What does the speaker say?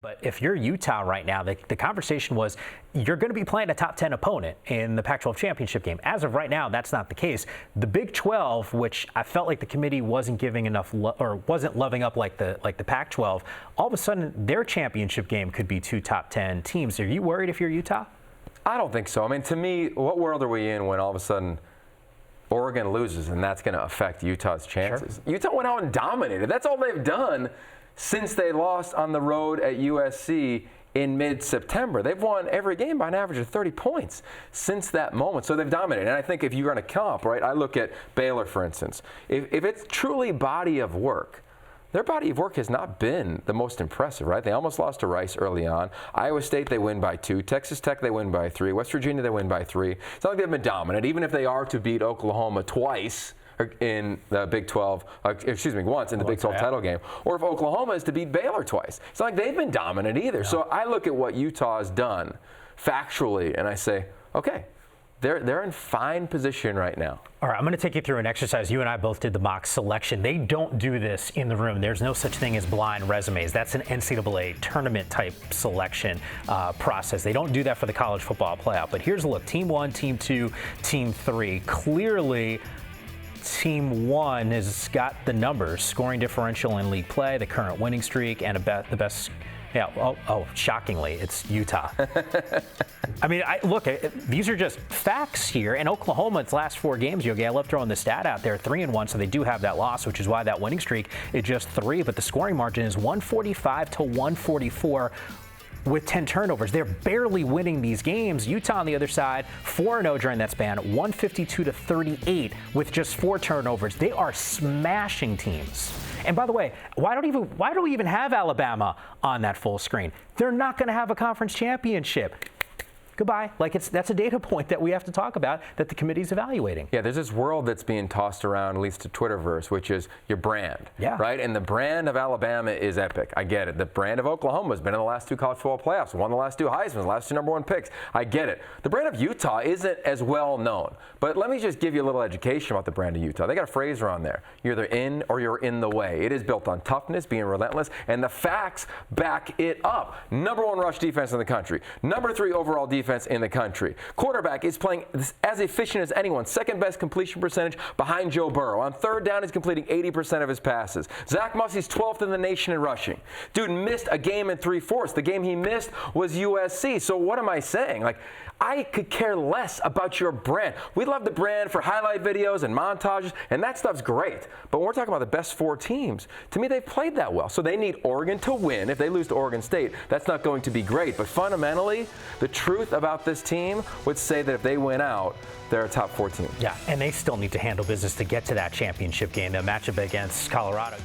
But if you're Utah right now, the conversation was you're going to be playing a top 10 opponent in the Pac-12 championship game. As of right now, that's not the case. The Big 12, which I felt like the committee wasn't giving enough or wasn't loving up like the Pac-12, all of a sudden their championship game could be two top 10 teams. Are you worried if you're Utah? I don't think so. I mean, to me, what world are we in when all of a sudden Oregon loses and that's going to affect Utah's chances? Sure. Utah went out and dominated. That's all they've done since they lost on the road at USC in mid-September. They've won every game by an average of 30 points since that moment. So they've dominated. And I think if you're going to comp, right, I look at Baylor, for instance. If it's truly body of work, their body of work has not been the most impressive, right? They almost lost to Rice early on. Iowa State, they win by 2. Texas Tech, they win by 3. West Virginia, they win by 3. It's not like they've been dominant, even if they are to beat Oklahoma twice in the Big 12, once in the Big 12 title game, or if Oklahoma is to beat Baylor twice. It's not like they've been dominant either. No. So I look at what Utah has done factually, and I say, okay, they're in fine position right now. All right, I'm going to take you through an exercise. You and I both did the mock selection. They don't do this in the room. There's no such thing as blind resumes. That's an NCAA tournament type selection process. They don't do that for the college football playoff. But here's a look. Team 1, Team 2, Team 3. Clearly, Team 1 has got the numbers, scoring differential in league play, the current winning streak, and the best. Yeah. Shockingly, it's Utah. I mean, look, these are just facts here. And Oklahoma, its last 4 games, Yogi, I love throwing the stat out there, 3-1, so they do have that loss, which is why that winning streak is just 3. But the scoring margin is 145 to 144. With 10 turnovers. They're barely winning these games. Utah on the other side, 4-0 during that span, 152 to 38 with just 4 turnovers. They are smashing teams. And by the way, why do we even have Alabama on that full screen? They're not going to have a conference championship. Goodbye. That's a data point that we have to talk about that the committee's evaluating. Yeah, there's this world that's being tossed around, at least to Twitterverse, which is your brand. Yeah. Right? And the brand of Alabama is epic. I get it. The brand of Oklahoma has been in the last 2 college football playoffs, won the last 2 Heisman, the last 2 number 1 picks. I get it. The brand of Utah isn't as well known. But let me just give you a little education about the brand of Utah. They got a phrase around there. You're either in or you're in the way. It is built on toughness, being relentless, and the facts back it up. Number 1 rush defense in the country. Number 3 overall defense in the country. Quarterback is playing as efficient as anyone. 2nd best completion percentage behind Joe Burrow. On 3rd down, he's completing 80% of his passes. Zach Mussey's 12th in the nation in rushing. Dude missed a game in 3/4. The game he missed was USC. So what am I saying? I could care less about your brand. We love the brand for highlight videos and montages, and that stuff's great. But when we're talking about the best 4 teams, to me, they've played that well. So they need Oregon to win. If they lose to Oregon State, that's not going to be great. But fundamentally, the truth about this team would say that if they win out, they're a top 4 team. Yeah, and they still need to handle business to get to that championship game, the matchup against Colorado.